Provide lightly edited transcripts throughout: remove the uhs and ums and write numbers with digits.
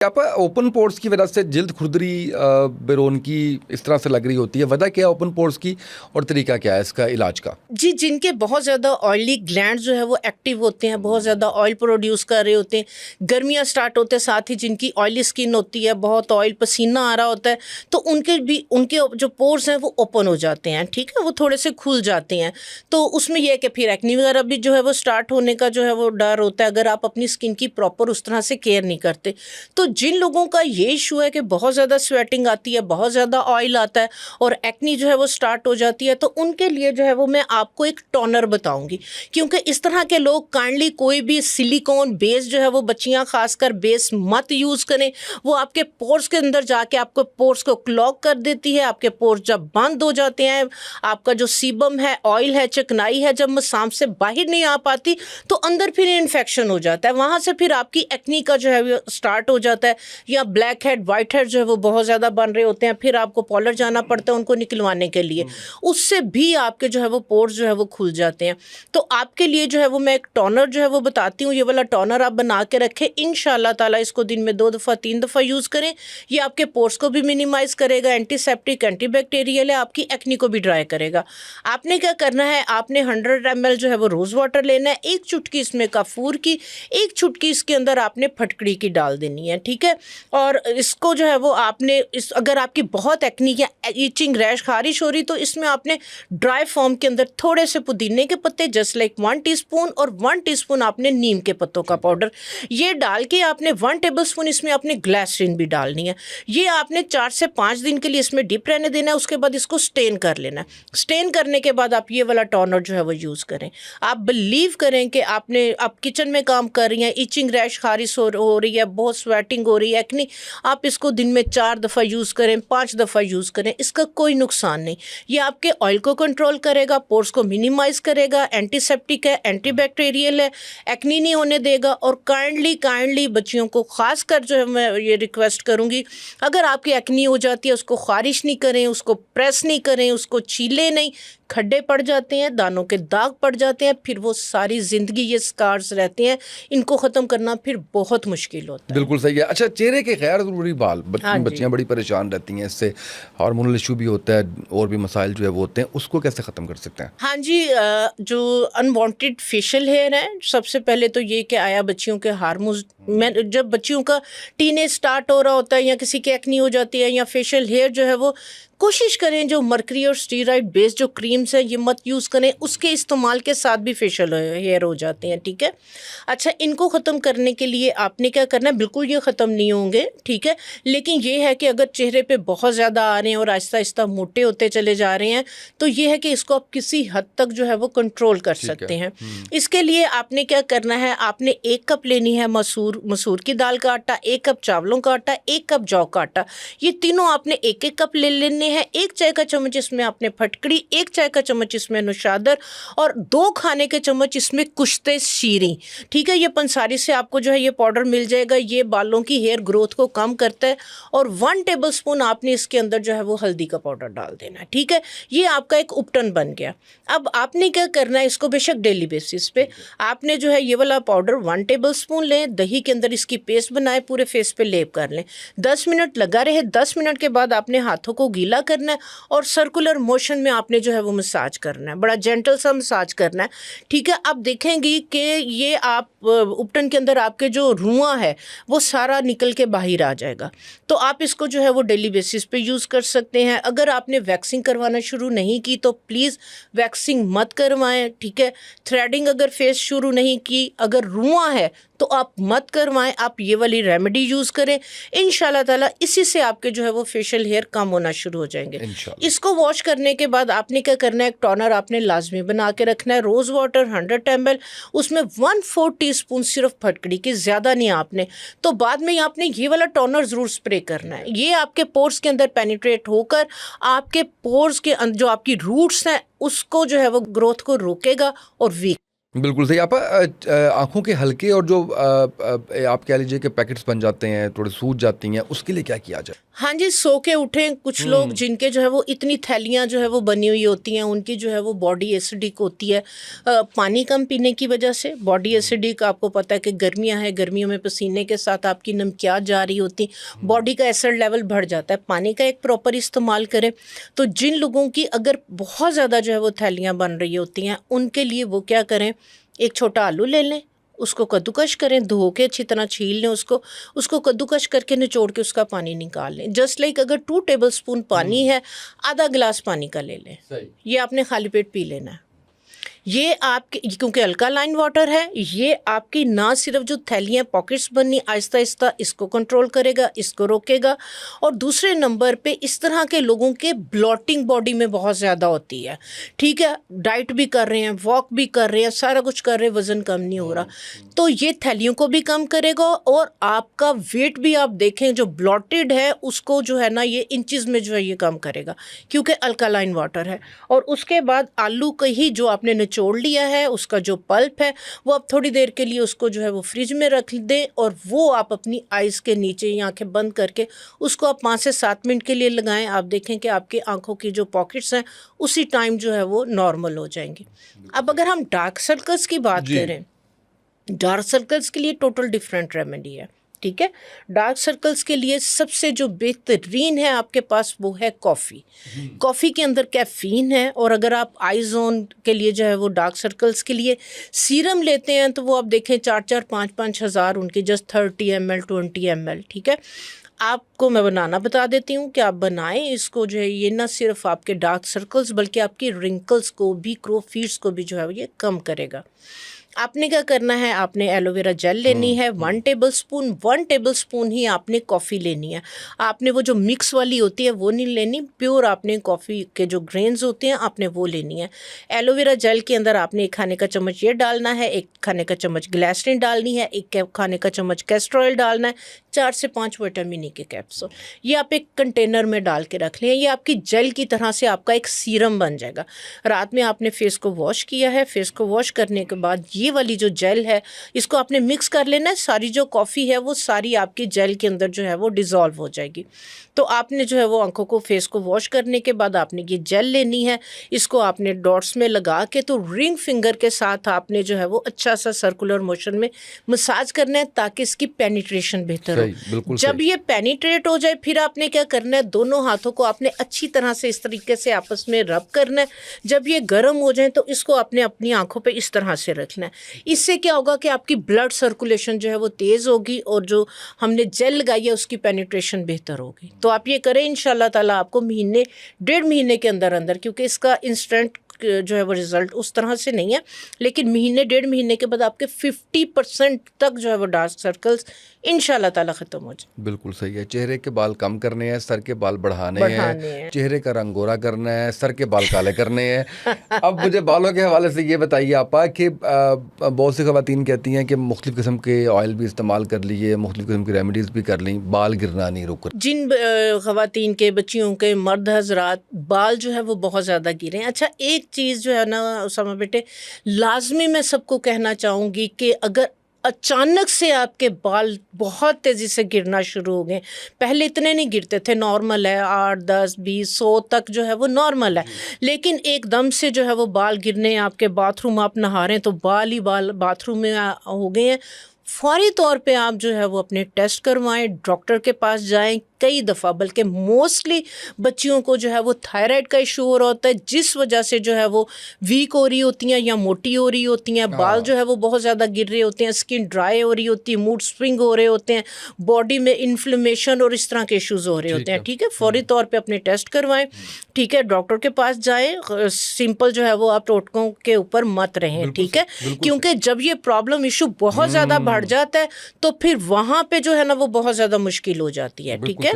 क्या पर open pores की वजह से जिल्द खुरदरी बेरोनकी इस तरह से लग रही होती है? वजह क्या है ओपन पोर्स की और तरीका क्या है इसका इलाज का? जी, जिनके बहुत ज़्यादा ऑयली ग्लैंड्स जो है वो एक्टिव होते हैं, बहुत ज़्यादा ऑयल प्रोड्यूस कर रहे होते हैं, गर्मियाँ स्टार्ट होते हैं, साथ ही जिनकी ऑयली स्किन होती है, बहुत ऑयल पसीना आ रहा होता है, तो उनके जो पोर्स हैं वो ओपन हो जाते हैं, ठीक है? वो थोड़े से खुल जाते हैं। तो उसमें ये है कि फिर एक्ने वगैरह भी जो है वो स्टार्ट होने का जो है वो डर होता है, अगर आप अपनी स्किन की प्रॉपर उस तरह से केयर नहीं करते। तो जिन लोगों का ये इशू है कि बहुत ज़्यादा स्वेटिंग आती है, बहुत ज़्यादा ऑयल आता है और एक्ने जो है वो स्टार्ट हो जाती है, तो उनके लिए जो है वो मैं आपको एक टोनर बताऊंगी। क्योंकि इस तरह के लोग काइंडली कोई भी सिलिकॉन बेस जो है वो बच्चियां खासकर बेस मत यूज़ करें। वो आपके पोर्स के अंदर जाके आपको पोर्स को क्लॉग कर देती है। आपके पोर्स जब बंद हो जाते हैं, आपका जो सीबम है, ऑयल है, चिकनाई है, जब मसाम से बाहर नहीं आ पाती तो अंदर फिर इन्फेक्शन हो जाता है। वहाँ से फिर आपकी एक्नी का जो है वो स्टार्ट हो जाता है, या ब्लैक हेड वाइट हेड जो है वो बहुत ज़्यादा बन रहे होते हैं, फिर आपको पार्लर जाना पड़ता है उनको निकलवाने के लिए। उससे भी आपके जो है वो पोर्स जो है वो खुल जाते हैं। तो आपके लिए जो है वो मैं एक टोनर जो है वो बताती हूँ। ये वाला टोनर आप बना के रखें, इंशाल्लाह ताला इसको दिन में 2 दफ़ा 3 दफ़ा यूज़ करें। ये आपके पोर्स को भी मिनिमाइज़ करेगा, एंटीसेप्टिक एंटीबैक्टीरियल है, आपकी एक्नी को भी ड्राई करेगा। आपने क्या करना है, आपने 100 ml जो है वो रोज़ वाटर लेना है, 1 चुटकी इसमें काफूर की, 1 चुटकी इसके अंदर आपने फटकड़ी की डाल देनी है, ठीक है? और इसको जो है वो आपने अगर आपकी बहुत एक्नी या ईचिंग रैश खारिश हो रही तो इसमें आपने ड्राई फॉर्म के अंदर थोड़े से पुदीने के पत्ते जस्ट लाइक 1 टीस्पून और 1 टीस्पून आपने नीम के पत्तों का पाउडर, ये डाल के आपने 1 टेबलस्पून इसमें आपने ग्लिसरीन भी डालनी है। ये आपने 4 से 5 दिन के लिए इसमें डिप रहने देना है। उसके बाद इसको स्टेन कर लेना है। स्टेन करने के बाद आप ये वाला टोनर जो है वो यूज़ करें। आप बिलीव करें कि आप किचन में काम कर रही हैं, ईचिंग रैश खारिश हो रही है, बहुत स्वेटिंग हो रही है, एक्नी, आप इसको दिन में 4 दफ़ा यूज़ करें, 5 दफ़ा यूज़ करें, इसका कोई नुकसान नहीं। ये आपके ऑयल को कंट्रोल करेगा, पोर्स को मिनिमाइज़ करेगा, एंटीसेप्टिक है, एंटीबैक्टीरियल है, एक्नी नहीं होने देगा। और काइंडली बच्चियों को खासकर जो है मैं ये रिक्वेस्ट करूँगी, अगर आपकी एक्नी हो जाती है उसको ख़ारिश नहीं करें, उसको प्रेस नहीं करें, उसको छीलें नहीं। खड्डे पड़ जाते हैं, दानों के दाग पड़ जाते हैं, फिर वो सारी ज़िंदगी ये स्कार्स रहते हैं, इनको ख़त्म करना फिर बहुत मुश्किल होता है। बिल्कुल सही है। अच्छा, चेहरे के गैर ज़रूरी बाल हाँ जी। बच्चियाँ बड़ी परेशान रहती हैं इससे, हार्मोनल इशू भी होता है और भी मसाइल जो है वो होते हैं, उसको कैसे ख़त्म कर सकते हैं? हाँ जी, जो अनवांटेड फेशियल हेयर है, सबसे पहले तो ये कि आया बच्चियों के हार्मोन्स में जब बच्चियों का टीनेज स्टार्ट हो रहा होता है या किसी की एक्नी हो जाती है या फेशियल हेयर जो है वो, कोशिश करें जो मर्करी और स्टीरॉइड बेस्ड जो क्रीम्स हैं ये मत यूज़ करें, उसके इस्तेमाल के साथ भी फेशियल हेयर हो जाते हैं, ठीक है? अच्छा, इनको ख़त्म करने के लिए आपने क्या करना है, बिल्कुल ये ख़त्म नहीं होंगे, ठीक है? लेकिन ये है कि अगर चेहरे पे बहुत ज़्यादा आ रहे हैं और आहिस्ता आहिस्ता मोटे होते चले जा रहे हैं, तो ये है कि इसको आप किसी हद तक जो है वो कंट्रोल कर सकते हैं। इसके लिए आपने क्या करना है, आपने 1 कप लेनी है मसूर की दाल का आटा, 1 कप चावलों का आटा, 1 कप जौ का आटा, ये तीनों आपने 1-1 कप ले लेने हैं। 1 चाय का चम्मच इसमें आपने फटकड़ी, 1 चाय का चम्मच इसमें नुशादर और 2 खाने के चम्मच इसमें कुश्ते शीरी, ठीक है? ये पंसारी से आपको जो है ये पाउडर मिल जाएगा। ये बालों की हेयर ग्रोथ को कम करता है। और 1 टेबलस्पून आपने इसके अंदर जो है वो हल्दी का पाउडर डाल देना है, ठीक है? ये आपका एक उपटन बन गया। अब आपने क्या करना है, इसको बेशक डेली बेसिस पे आपने जो है ये वाला पाउडर 1 टेबलस्पून लें, दही के अंदर इसकी पेस्ट बनाए, पूरे फेस पे लेप कर लें, 10 मिनट लगा रहे। 10 मिनट के बाद आपने हाथों को गीला करना है और सर्कुलर मोशन में आपने जो है वो मसाज करना है, बड़ा जेंटल सा मसाज करना है, ठीक है? अब देखेंगी कि ये आप उपटन के अंदर आपके जो रुआं है वो सारा निकल के बाहर आ जाएगा। तो आप इसको जो है वो डेली बेसिस पे यूज़ कर सकते हैं। अगर आपने वैक्सिंग करवाना शुरू नहीं की तो प्लीज़ वैक्सिंग मत करवाएं, ठीक है? थ्रेडिंग अगर फेस शुरू नहीं की, अगर रुआं है तो आप मत करवाएं, आप ये वाली रेमेडी यूज़ करें। इंशाल्लाह ताला इसी से आपके जो है वो फेशियल हेयर कम होना शुरू हो जाएंगे। इसको वॉश करने के बाद आपने क्या करना है, एक टोनर आपने लाजमी बना के रखना है, रोज़ वाटर 100 ml, उसमें 1/4 टीस्पून सिर्फ फटकड़ी की, ज़्यादा नहीं आपने। तो बाद में आपने ये वाला टोनर ज़रूर स्प्रे करना है। ये आपके पोर्स के अंदर पेनिट्रेट होकर आपके पोर्स के जो आपकी रूट्स हैं उसको जो है वो ग्रोथ को रोकेगा और वीक बिल्कुल सही। आप आँखों के हल्के और जो आप कह लीजिए कि पैकेट्स बन जाते हैं, थोड़े सूज जाती हैं, उसके लिए क्या किया जाए? हाँ जी, सो के उठें। कुछ लोग जिनके जो है वो इतनी थैलियाँ जो है वो बनी हुई होती हैं, उनकी जो है वो बॉडी एसिडिक होती है पानी कम पीने की वजह से। बॉडी एसिडिक, आपको पता है कि गर्मियाँ हैं, गर्मियों में पसीने के साथ आपकी नमकियात जा रही होती, बॉडी का एसिड लेवल बढ़ जाता है। पानी का एक प्रॉपर इस्तेमाल करें। तो जिन लोगों की अगर बहुत ज़्यादा जो है वो थैलियाँ बन रही होती हैं, उनके लिए वो क्या करें, एक छोटा आलू ले लें, उसको कद्दूकश करें, धो के अच्छी तरह छील लें उसको कद्दूकश करके निचोड़ के उसका पानी निकाल लें। जस्ट लाइक अगर 2 टेबलस्पून पानी है, आधा गिलास पानी का ले लें। ये आपने खाली पेट पी लेना है। ये आपके, क्योंकि अल्कालाइन वाटर है, ये आपकी ना सिर्फ जो थैलियाँ पॉकेट्स बननी आहिस्ता आहिस्ता इसको कंट्रोल करेगा, इसको रोकेगा। और दूसरे नंबर पे इस तरह के लोगों के ब्लॉटिंग बॉडी में बहुत ज़्यादा होती है, ठीक है, डाइट भी कर रहे हैं, वॉक भी कर रहे हैं, सारा कुछ कर रहे हैं, वज़न कम नहीं हो रहा, तो ये थैलियों को भी कम करेगा। और आपका वेट भी आप देखें, जो ब्लॉटेड है उसको जो है ना, ये इंचज़ में जो है ये कम करेगा, क्योंकि अल्कालाइन वाटर है। और उसके बाद आलू का ही जो आपने निचोड़ लिया है, उसका जो पल्प है, वो आप थोड़ी देर के लिए उसको जो है वो फ्रिज में रख दें, और वो आप अपनी आइज़ के नीचे या आंखें बंद करके उसको आप 5 से 7 मिनट के लिए लगाएं। आप देखें कि आपकी आंखों की जो पॉकेट्स हैं उसी टाइम जो है वो नॉर्मल हो जाएंगी। अब अगर हम डार्क सर्कल्स की बात करें, डार्क सर्कल्स के लिए टोटल डिफरेंट रेमेडी है, ठीक है। डार्क सर्कल्स के लिए सबसे जो बेहतरीन है आपके पास वो है कॉफ़ी। कॉफ़ी के अंदर कैफ़ीन है। और अगर आप आई जोन के लिए जो है वो डार्क सर्कल्स के लिए सीरम लेते हैं, तो वो आप देखें 4-4, 5-5 हज़ार उनकी, जस्ट 30 ml 20 ml, ठीक है। आपको मैं बनाना बता देती हूँ कि आप बनाएं इसको, जो है ये ना सिर्फ आपके डार्क सर्कल्स बल्कि आपकी रिंकल्स को भी, क्रोफीड्स को भी जो है ये कम करेगा। आपने क्या करना है, आपने एलोवेरा जेल लेनी है 1 टेबलस्पून ही आपने कॉफ़ी लेनी है। आपने वो जो मिक्स वाली होती है वो नहीं लेनी, प्योर आपने कॉफ़ी के जो ग्रेन्स होते हैं आपने वो लेनी है। एलोवेरा जेल के अंदर आपने 1 खाने का चम्मच ये डालना है, 1 खाने का चम्मच ग्लिसरीन डालनी है, 1 खाने का चम्मच कैस्टर ऑयल डालना है, 4 से 5 विटामिन ई के कैप्सूल। ये आप एक कंटेनर में डाल के रख लें। ये आपकी जेल की तरह से आपका एक सीरम बन जाएगा। रात में आपने फेस को वॉश किया है, फेस को वॉश करने के बाद ये वाली जो जेल है इसको आपने मिक्स कर लेना है। सारी जो कॉफ़ी है वो सारी आपकी जेल के अंदर जो है वो डिज़ोल्व हो जाएगी। तो आपने जो है वो आंखों को, फेस को वॉश करने के बाद आपने ये जेल लेनी है, इसको आपने डॉट्स में लगा के, तो रिंग फिंगर के साथ आपने जो है वो अच्छा सा सर्कुलर मोशन में मसाज करना है ताकि इसकी पेनिट्रेशन बेहतर हो। जब ये पेनिट्रेट हो जाए फिर आपने क्या करना है, दोनों हाथों को आपने अच्छी तरह से इस तरीके से आपस में रब करना है। जब ये गर्म हो जाए तो इसको आपने अपनी आंखों पे इस तरह से रखना है। इससे क्या होगा कि आपकी ब्लड सर्कुलेशन जो है वो तेज़ होगी और जो हमने जेल लगाई है उसकी पेनिट्रेशन बेहतर होगी। तो आप ये करें, इंशाल्लाह ताला आपको महीने 1.5 महीने के अंदर अंदर, क्योंकि इसका इंस्टेंट जो है वो रिज़ल्ट उस तरह से नहीं है, लेकिन महीने 1.5 महीने के बाद आपके 50% तक जो है वो डार्क सर्कल्स इंशाल्लाह ताला ख़त्म हो जाए। बिल्कुल सही है। चेहरे के बाल कम करने हैं, सर के बाल बढ़ाने हैं, चेहरे का रंग गोरा करना है, सर के बाल काले करने हैं। अब मुझे बालों के हवाले से ये बताइए आपा कि बहुत सी ख़वातीन कहती हैं कि मुख्तलिफ़ किस्म के ऑयल भी इस्तेमाल कर लिए, मुख्तलिफ़ किस्म की रेमेडीज़ भी कर ली, बाल गिरना नहीं रुक। जिन ख़वातीन के, बच्चियों के, मर्द हजरात बाल जो है वो बहुत ज़्यादा गिरे। अच्छा, एक चीज़ जो है ना उसामा बेटे, लाजमी मैं सबको कहना चाहूँगी कि अगर अचानक से आपके बाल बहुत तेज़ी से गिरना शुरू हो गए, पहले इतने नहीं गिरते थे, नॉर्मल है, 8, 10, 20, 100 तक जो है वो नॉर्मल है, लेकिन एकदम से जो है वो बाल गिरने, आपके बाथरूम आप नहा रहे हैं तो बाल ही बाल बाथरूम में हो गए हैं, फौरी तौर पे आप जो है वो अपने टेस्ट करवाएं, डॉक्टर के पास जाएं। कई दफ़ा, बल्कि मोस्टली बच्चियों को जो है वो थायराइड का इशू हो रहा होता है, जिस वजह से जो है वो वीक हो रही होती हैं या मोटी हो रही होती हैं, बाल जो है वो बहुत ज़्यादा गिर रहे होते हैं, स्किन ड्राई हो रही होती है, मूड स्विंग हो रहे होते हैं, बॉडी में इन्फ्लेमेशन और इस तरह के इश्यूज हो रहे होते हैं, ठीक है। फौरी तौर पे अपने टेस्ट करवाएं, ठीक है, डॉक्टर के पास जाएं। सिंपल जो है वो आप टोटकों के ऊपर मत रहें, ठीक है, क्योंकि जब ये प्रॉब्लम इशू बहुत ज़्यादा बढ़ बढ़ जाता है तो फिर वहाँ पे जो है ना वो बहुत ज़्यादा मुश्किल हो जाती है। ठीक है,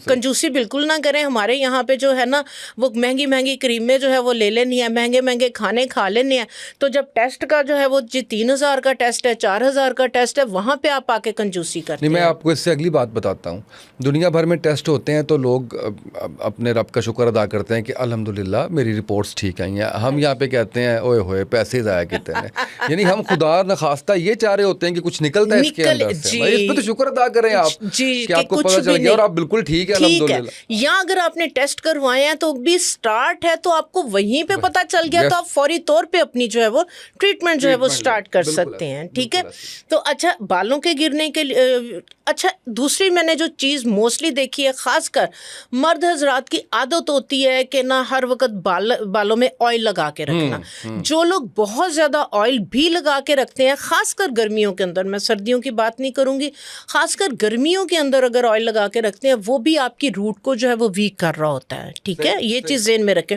कंजूसी बिल्कुल ना करें। हमारे यहाँ पे जो है ना वो महंगी महंगी क्रीमें जो है वो ले लेनी है, महंगे महंगे खाने खा लेने हैं। तो जब टेस्ट का जो है वो जी 3,000 का टेस्ट है, 4,000 का टेस्ट है, वहाँ पे आप आके कंजूसी करते हैं। मैं आपको इससे अगली बात बताता हूँ। दुनिया भर में टेस्ट होते हैं तो लोग अपने रब का शुक्र अदा करते हैं कि अल्हम्दुलिल्लाह मेरी रिपोर्ट्स ठीक आई हैं। हम यहाँ पे कहते हैं ओए होए पैसे ज़ाया कितने हैं। यानी हम खुदा न खास्ता ये चाह रहे होते हैं कि कुछ निकलता है इसके अंदर से। भाई इस पे तो शुक्र अदा करें आप कि आपको पता चल गया और आप बिल्कुल ठीक है अल्हम्दुलिल्लाह। या अगर आपने टेस्ट करवाए हैं तो भी स्टार्ट है तो आपको वहीं पे पता चल गया तो आप फौरी तौर पे अपनी जो है वो ट्रीटमेंट जो है वो स्टार्ट कर सकते हैं। ठीक है, तो अच्छा बालों के गिरने के लिए अच्छा दूसरी मैंने जो चीज़ मोस्टली देखी है, खासकर मर्द हजरात की आदत होती है कि ना हर वक्त बालों में ऑयल लगा के रखना। जो लोग बहुत ज़्यादा ऑयल भी लगा के रखते हैं, खासकर गर्मियों के अंदर, मैं सर्दियों की बात नहीं करूँगी, खासकर गर्मियों के अंदर अगर ऑयल लगा के रखते हैं वो भी आपकी रूट को जो है वो वीक कर रहा होता है। ठीक है, ये चीज़ ज़हन में रखें।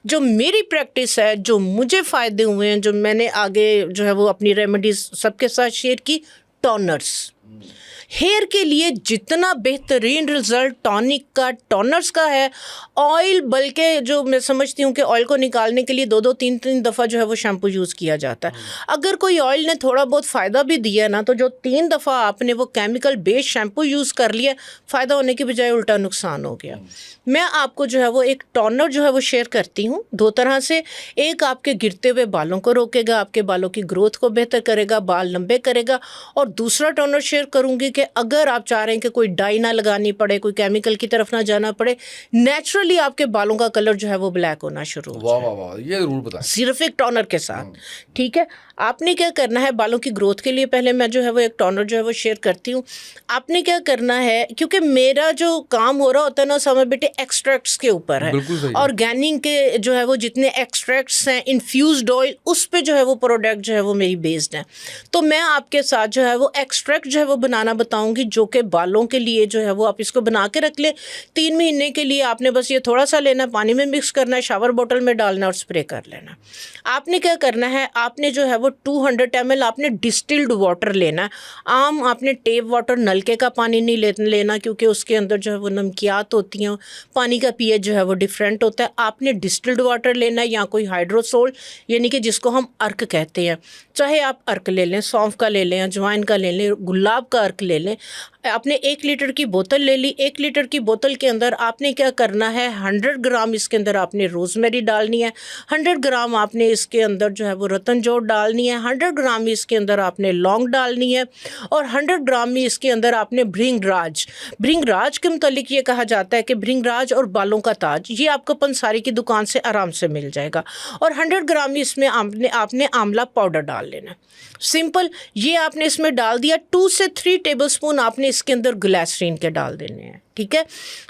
जो मेरी प्रैक्टिस है, जो मुझे फ़ायदे हुए हैं, जो मैंने आगे जो है वो अपनी रेमेडीज़ सबके साथ शेयर की, टॉनर्स। हेयर के लिए जितना बेहतरीन रिजल्ट टॉनिक का, टॉनर्स का है, ऑयल बल्कि जो मैं समझती हूँ कि ऑयल को निकालने के लिए 2-2 3-3 दफ़ा जो है वो शैम्पू यूज़ किया जाता है। अगर कोई ऑयल ने थोड़ा बहुत फ़ायदा भी दिया ना, तो जो 3 दफ़ा आपने वो केमिकल बेस्ड शैम्पू यूज़ कर लिया, फ़ायदा होने की बजाय उल्टा नुकसान हो गया। मैं आपको जो है वो एक टॉनर जो है वो शेयर करती हूँ 2 तरह से। एक आपके गिरते हुए बालों को रोकेगा, आपके बालों की ग्रोथ को बेहतर करेगा, बाल लंबे करेगा। और दूसरा टॉनर शेयर करूँगी कि अगर आप चाह रहे हैं कि कोई डाई ना लगानी पड़े, कोई केमिकल की तरफ ना जाना पड़े, नेचुरली आपके बालों का कलर जो है वो ब्लैक होना शुरू हो जाए। वाह वाह वाह, ये जरूर बताएं। सिर्फ एक टॉनर के साथ। ठीक है, आपने क्या करना है बालों की ग्रोथ के लिए, पहले मैं जो है वो एक टॉनर जो है वो शेयर करती हूँ। आपने क्या करना है, क्योंकि मेरा जो काम हो रहा होता है ना समय बेटे एक्सट्रैक्ट्स के ऊपर है, ऑर्गेनिक के जो है वो जितने एक्सट्रैक्ट्स हैं, इन्फ्यूज्ड ऑयल, उस पे जो है वो प्रोडक्ट जो है वो मेरी बेस्ड है। तो मैं आपके साथ जो है वो एक्सट्रैक्ट जो है वो बनाना बताऊंगी, जो कि बालों के लिए जो है वो आप इसको बना के रख लें। 3 महीने के लिए आपने बस ये थोड़ा सा लेना, पानी में मिक्स करना है, शावर बोतल में डालना और स्प्रे कर लेना। आपने क्या करना है, आपने जो है वो 200 ml आपने डिस्टिल्ड वाटर लेना है। आम आपने टेप वाटर, नलके का पानी नहीं लेना, क्योंकि उसके अंदर जो है वो नमकियात होती हैं, पानी का पीएच जो है वो डिफरेंट होता है। आपने डिस्टिल्ड वाटर लेना है या कोई हाइड्रोसोल, यानी कि जिसको हम अर्क कहते हैं। चाहे आप अर्क ले लें, सौंफ का ले लें, अजवाइन का ले लें, गुलाब का अर्क ले लें। आपने 1 लीटर की बोतल ले ली। 1 लीटर की बोतल के अंदर आपने क्या करना है, 100 ग्राम इसके अंदर आपने रोज़मेरी डालनी है, 100 ग्राम आपने इसके अंदर जो है वो रतन जौ डालनी है, 100 ग्राम इसके अंदर आपने लौंग डालनी है, और 100 ग्राम में इसके अंदर आपने भृंगराज। भृंगराज के मुतालिक ये कहा जाता है कि भृंगराज और बालों का ताज, ये आपको पंसारी की दुकान से आराम से मिल जाएगा। और 100 ग्राम इसमें आपने आंवला पाउडर डाल लेना। सिंपल, ये आपने इसमें डाल दिया। 2 से 3 टेबलस्पून आपने इसके अंदर ग्लिसरीन के डाल देने हैं। ठीक है,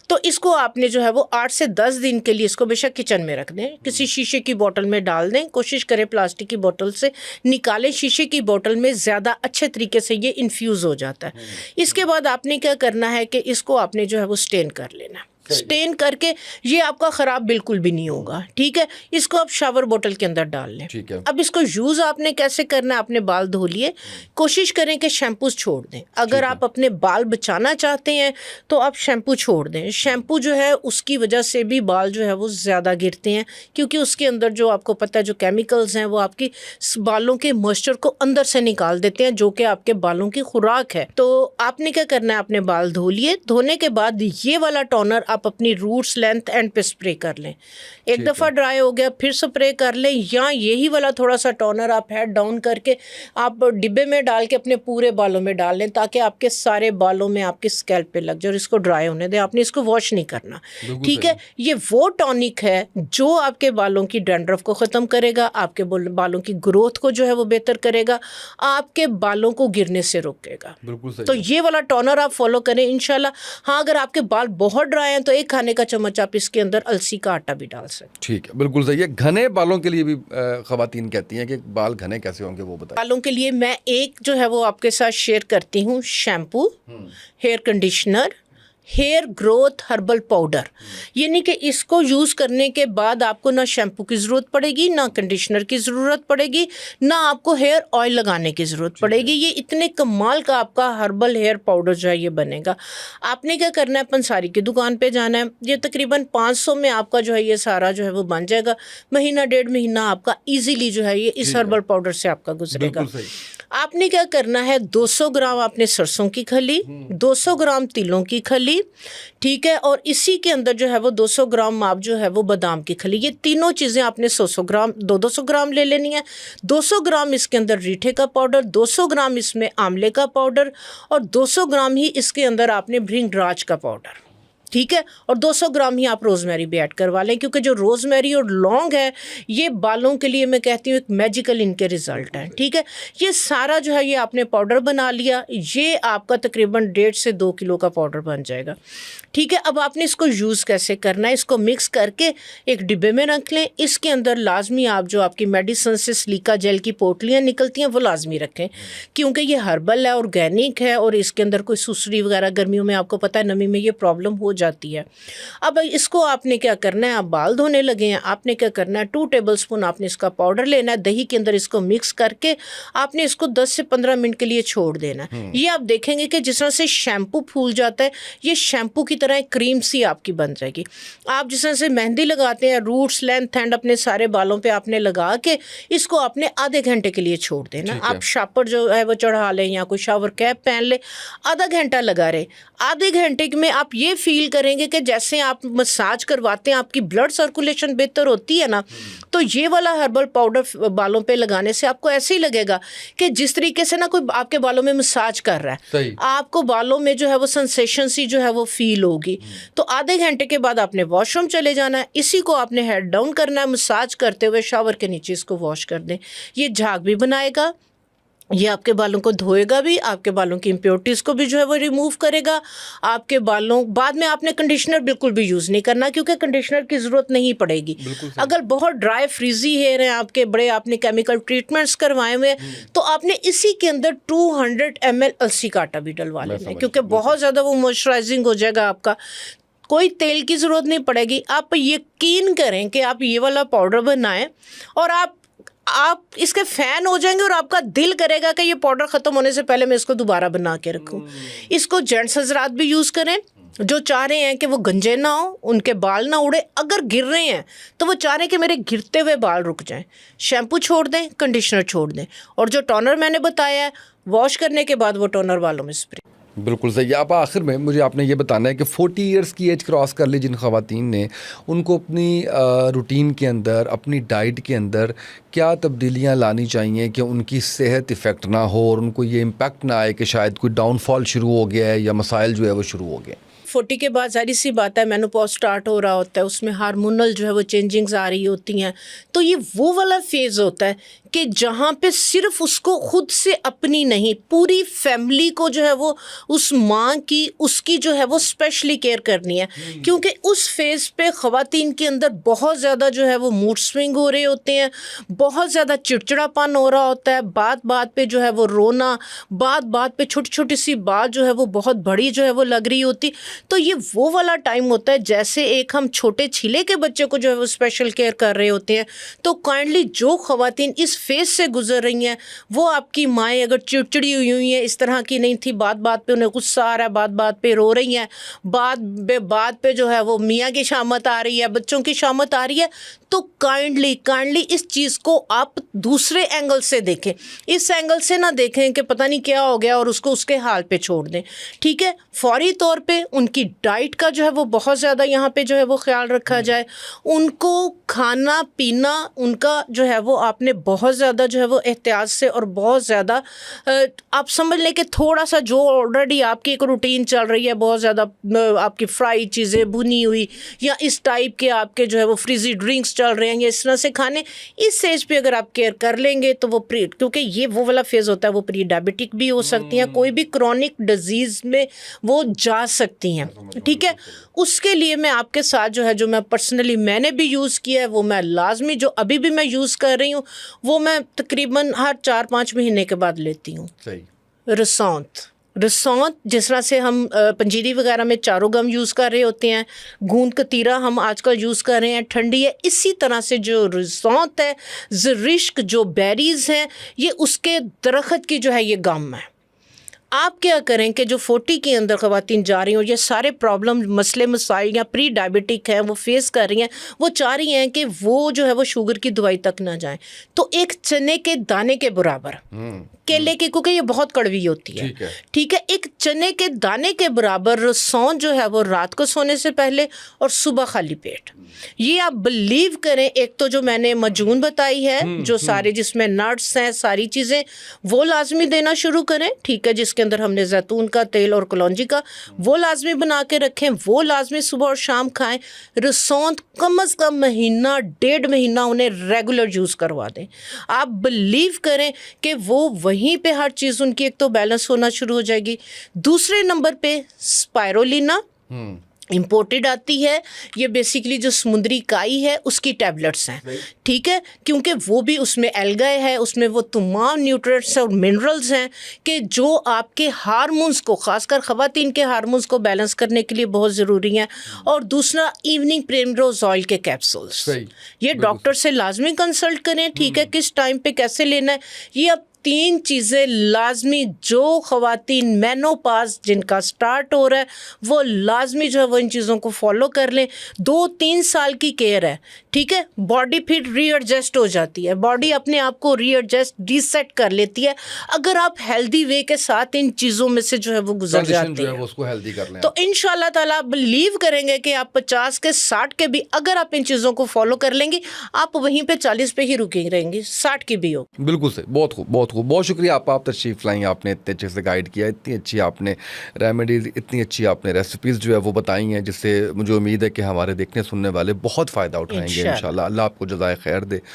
तो इसको आपने जो है वो 8 से 10 दिन के लिए इसको बेशक किचन में रख दें, किसी शीशे की बोतल में डाल दें। कोशिश करें प्लास्टिक की बोतल से निकालें, शीशे की बोतल में ज़्यादा अच्छे तरीके से ये इन्फ्यूज़ हो जाता है। इसके बाद आपने क्या करना है कि इसको आपने जो है वो स्टेन कर लेना। स्टेन करके ये आपका ख़राब बिल्कुल भी नहीं होगा। ठीक है, इसको आप शावर बोतल के अंदर डाल लें। ठीक है। अब इसको यूज़ आपने कैसे करना है, आपने बाल धो लिए, कोशिश करें कि शैम्पू छोड़ दें। अगर आप अपने बाल बचाना चाहते हैं तो आप शैम्पू छोड़ दें। शैम्पू जो है उसकी वजह से भी बाल जो है वो ज़्यादा गिरते हैं, क्योंकि उसके अंदर जो आपको पता है जो केमिकल्स हैं वो आपकी बालों के मॉइस्चर को अंदर से निकाल देते हैं, जो कि आपके बालों की खुराक है। तो आपने क्या करना है, अपने बाल धो लिए। धोने के बाद ये वाला टोनर आप अपनी रूट्स लेंथ एंड पे स्प्रे कर लें। एक दफ़ा ड्राई हो गया फिर स्प्रे कर लें, या यही वाला थोड़ा सा टोनर आप हेड डाउन करके आप डिब्बे में डाल के अपने पूरे बालों में डाल लें, ताकि आपके सारे बालों में आपके स्कैल्प पे लग जाए और इसको ड्राई होने दें। आपने इसको वॉश नहीं करना। ठीक है, ये वो टॉनिक है जो आपके बालों की डैंड्रफ को ख़त्म करेगा, आपके बालों की ग्रोथ को जो है वो बेहतर करेगा, आपके बालों को गिरने से रोकेगा। तो ये वाला टोनर आप फॉलो करें इंशाल्लाह। हाँ, अगर आपके बाल बहुत ड्राई हैं तो 1 खाने का चम्मच आप इसके अंदर अलसी का आटा भी डाल सकते हैं। ठीक है, बिल्कुल सही है। घने बालों के लिए भी ख़वातीन कहती हैं कि बाल घने कैसे होंगे, वो बताएं। बालों के लिए मैं एक जो है वो आपके साथ शेयर करती हूँ, shampoo, hair conditioner, hair growth herbal powder, यानी कि इसको यूज़ करने के बाद आपको ना शैम्पू की ज़रूरत पड़ेगी, ना कंडीशनर की ज़रूरत पड़ेगी, ना आपको हेयर ऑयल लगाने की ज़रूरत पड़ेगी। ये इतने कमाल का आपका हर्बल हेयर पाउडर जो है ये बनेगा। आपने क्या करना है, पंसारी की दुकान पे जाना है, ये तकरीबन 500 में आपका जो है ये सारा जो है वो बन जाएगा। महीना 1.5 महीना आपका ईजीली जो है ये इस हर्बल पाउडर से आपका गुजरेगा। आपने क्या करना है, 200 ग्राम आपने सरसों की खली, 200 ग्राम तिलों की खली, ठीक है, और इसी के अंदर जो है वो 200 ग्राम आप जो है वो बादाम की खली, ये तीनों चीज़ें आपने 100 ग्राम 200 ग्राम ले लेनी है। 200 ग्राम इसके अंदर रीठे का पाउडर, 200 ग्राम इसमें आंवले का पाउडर, और 200 ग्राम ही इसके अंदर आपने भृंगराज का पाउडर, ठीक है, और 200 ग्राम ही आप रोज़मेरी भी ऐड करवा लें, क्योंकि जो रोज़मेरी और लौंग है ये बालों के लिए मैं कहती हूँ एक मैजिकल इनके रिज़ल्ट हैं, ठीक है। ये सारा जो है ये आपने पाउडर बना लिया, ये आपका तकरीबन 1.5 से 2 किलो का पाउडर बन जाएगा, ठीक है। अब आपने इसको यूज़ कैसे करना है, इसको मिक्स करके एक डिब्बे में रख लें। इसके अंदर लाजमी आप जो आपकी मेडिसिन से सिलिका जेल की पोटलियाँ निकलती हैं वो लाजमी रखें, क्योंकि ये हर्बल है, ऑर्गेनिक है, और इसके अंदर कोई सुसरी वगैरह गर्मियों में आपको पता है नमी में ये प्रॉब्लम हो जाती है। अब इसको आपने क्या करना है, आप बाल धोने लगे हैं, आपने क्या करना है, 2 टेबलस्पून आपने इसका पाउडर लेना है, दही के अंदर इसको मिक्स करके आपने इसको 10 से 15 मिनट के लिए छोड़ देना है। ये आप देखेंगे कि जिस तरह से शैम्पू फूल जाता है, ये शैम्पू की तरह क्रीम सी आपकी बन जाएगी। आप जिस तरह से मेहंदी लगाते हैं, रूट्स लेंथ एंड अपने सारे बालों पे आपने लगा के इसको आपने आधे घंटे के लिए छोड़ देना। आप शापर जो है वो चढ़ा लें या कोई शावर कैप पहन ले, आधा घंटा लगा रहे। आधे घंटे में आप ये फील करेंगे कि जैसे आप मसाज करवाते हैं, आपकी ब्लड सर्कुलेशन बेहतर होती है ना, तो ये वाला हर्बल पाउडर बालों पे लगाने से आपको ऐसे ही लगेगा कि जिस तरीके से ना कोई आपके बालों में मसाज कर रहा है, आपको बालों में जो है वो सेंसेशन सी जो है वो फील होगी। तो आधे घंटे के बाद आपने वॉशरूम चले जाना है, इसी को आपने हेड डाउन करना है, मसाज करते हुए शावर के नीचे इसको वॉश कर दें। ये झाग भी बनाएगा, ये आपके बालों को धोएगा भी, आपके बालों की इम्प्योरिटीज़ को भी जो है वो रिमूव करेगा। आपके बालों बाद में आपने कंडीशनर बिल्कुल भी यूज़ नहीं करना, क्योंकि कंडीशनर की ज़रूरत नहीं पड़ेगी। अगर बहुत ड्राई फ्रीजी हेयर हैं आपके, बड़े आपने केमिकल ट्रीटमेंट्स करवाए हुए, तो आपने इसी के अंदर 200 ml अलसी का आटा भी डलवा लेना है, क्योंकि बहुत ज़्यादा वो मॉइस्चराइजिंग हो जाएगा आपका। कोई तेल की ज़रूरत नहीं पड़ेगी। आप यकीन करें कि आप ये वाला पाउडर बनाएं और आप इसके फ़ैन हो जाएंगे, और आपका दिल करेगा कि ये पाउडर ख़त्म होने से पहले मैं इसको दोबारा बना के रखूं। इसको जेंट्स हज़रात भी यूज़ करें जो चाह रहे हैं कि वो गंजे ना हो, उनके बाल ना उड़े। अगर गिर रहे हैं तो वो चाह रहे हैं कि मेरे गिरते हुए बाल रुक जाएं। शैम्पू छोड़ दें, कंडीशनर छोड़ दें, और जो टोनर मैंने बताया है, वॉश करने के बाद वो टोनर बालों में स्प्रे। बिल्कुल सही। अब आखिर में मुझे आपने ये बताना है कि 40 इयर्स की एज क्रॉस कर ली जिन ख़वातीन ने, उनको अपनी रूटीन के अंदर, अपनी डाइट के अंदर क्या तब्दीलियां लानी चाहिए कि उनकी सेहत इफ़ेक्ट ना हो और उनको ये इम्पेक्ट ना आए कि शायद कोई डाउनफॉल शुरू हो गया है या मसाइल जो है वो शुरू हो गए। 40 के बाद जाहिर सी बात है मेनोपॉज स्टार्ट हो रहा होता है, उसमें हार्मोनल जो है वो चेंजिंग्स आ रही होती हैं। तो ये वो वाला फेज़ होता है कि जहाँ पे सिर्फ उसको खुद से अपनी नहीं, पूरी फैमिली को जो है वो उस माँ की, उसकी जो है वो स्पेशली केयर करनी है, क्योंकि उस फेज़ पे ख़वातीन के अंदर बहुत ज़्यादा जो है वो मूड स्विंग हो रहे होते हैं, बहुत ज़्यादा चिड़चिड़ापन हो रहा होता है, बात बात पे जो है वो रोना, बात बात पे छोटी छोटी सी बात जो है वो बहुत बड़ी जो है वो लग रही होती। तो ये वो वाला टाइम होता है जैसे एक हम छोटे छीले के बच्चे को जो है वो स्पेशल केयर कर रहे होते हैं। तो काइंडली जो ख़वातीन इस फेज़ से गुजर रही हैं, वो आपकी माएँ अगर चिड़चिड़ी हुई हैं, इस तरह की नहीं थी, बात बात पे उन्हें गुस्सा आ रहा है, बात बात पे रो रही हैं, बात पे जो है वो मियाँ की शामत आ रही है, बच्चों की शामत आ रही है, तो काइंडली इस चीज़ को आप दूसरे एंगल से देखें। इस एंगल से ना देखें कि पता नहीं क्या हो गया और उसको उसके हाल पे छोड़ दें, ठीक है। फौरी तौर पे उनकी डाइट का जो है वो बहुत ज़्यादा यहाँ पे जो है वो ख्याल रखा जाए। उनको खाना पीना उनका जो है वो आपने बहुत ज़्यादा जो है वो एहतियात से और बहुत ज़्यादा आप समझ लें कि थोड़ा सा जो ऑलरेडी आपकी एक रूटीन चल रही है, बहुत ज़्यादा आपकी फ्राई चीज़ें, भुनी हुई या इस टाइप के आपके जो है वो फ्रीजी ड्रिंक्स चल रहे हैं या इस तरह से खाने, इस स्टेज पे अगर आप केयर कर लेंगे तो वो क्योंकि ये वो वाला फेज़ होता है, वो प्री डायबिटिक भी हो सकती हैं, कोई भी क्रॉनिक डिजीज़ में वो जा सकती हैं, ठीक है। उसके लिए मैं आपके साथ जो है, जो मैं पर्सनली मैंने भी यूज़ किया है, वो मैं लाजमी जो अभी भी मैं यूज़ कर रही हूँ, वो मैं तकरीबन हर 4-5 महीने के बाद लेती हूँ। सही। रसौंत रसौंत जिस तरह से हम पंजीरी वगैरह में चारों गम यूज़ कर रहे होते हैं, गूंद कतीरा हम आजकल यूज़ कर रहे हैं, ठंडी है, इसी तरह से जो रसौंत है, ज़रिश्क जो बेरीज़ हैं, ये उसके दरख्त की जो है ये गम है। आप क्या करें कि जो 40 के अंदर ख़वातीन जा रही हो, ये सारे प्रॉब्लम मसले मसाइल या प्री डायबिटिक हैं वो फेस कर रही हैं, वो चाह रही हैं कि वो जो है वो शुगर की दवाई तक ना जाएं, तो एक चने के दाने के बराबर केले की, क्योंकि ये बहुत कड़वी होती है, ठीक है, एक चने के दाने के बराबर रसौंत जो है वो रात को सोने से पहले और सुबह खाली पेट, ये आप बिलीव करें, एक तो जो मैंने मजून बताई है जो सारे जिसमें नट्स हैं सारी चीज़ें, वो लाजमी देना शुरू करें, ठीक है, जिसके अंदर हमने जैतून का तेल और कलौंजी का, वो लाजमी बना के रखें, वो लाजमी सुबह और शाम खाएं। रसौंत कम से कम महीना 1.5 महीना उन्हें रेगुलर यूज़ करवा दें। आप बिलीव करें कि वो वहीं पे हर चीज़ उनकी एक तो बैलेंस होना शुरू हो जाएगी। दूसरे नंबर पे स्पायरोलिना इम्पोर्टेड आती है, ये बेसिकली जो समुद्री काई है उसकी टैबलेट्स हैं, ठीक है, क्योंकि वो भी उसमें एल्गाए है, उसमें वो तमाम न्यूट्रिएंट्स और मिनरल्स हैं कि जो आपके हार्मोन्स को, ख़ासकर ख़वातीन के हार्मोन्स को बैलेंस करने के लिए बहुत ज़रूरी हैं। और दूसरा इवनिंग प्रिमरोज़ ऑयल के कैप्सूल्स, ये डॉक्टर से लाजमी कंसल्ट करें, ठीक है, किस टाइम पे कैसे लेना है, ये अब 3 चीज़ें लाजमी जो ख़वातीन मेनोपाज जिनका स्टार्ट हो रहा है वो लाजमी जो है वो इन चीज़ों को फॉलो कर लें। 2-3 साल की केयर है, ठीक है, बॉडी फिर रीएडजस्ट हो जाती है, बॉडी अपने आप को रीएडजस्ट रीसेट कर लेती है अगर आप हेल्दी वे के साथ इन चीज़ों में से जो है वो गुजर जाते हैं, उसको हेल्दी कर लें। तो इंशाल्लाह ताला आप बिलीव करेंगे कि आप 50 के 60 के भी अगर आप इन चीज़ों को फॉलो कर लेंगे, आप वहीं पे 40 पे ही रुके रहेंगे, 60 की भी हो। बिल्कुल सही, बहुत खूब, बहुत खूब, बहुत शुक्रिया आप तशरीफ़ लाई, आपने इतने अच्छे से गाइड किया, इतनी अच्छी आपने रेमेडीज़, इतनी अच्छी आपने रेसिपीज़ जो है वो बताई हैं, जिससे मुझे उम्मीद है कि हमारे देखने सुनने वाले बहुत फ़ायदा उठाएंगे इंशाल्लाह। अल्लाह आपको जज़ाए खैर दे।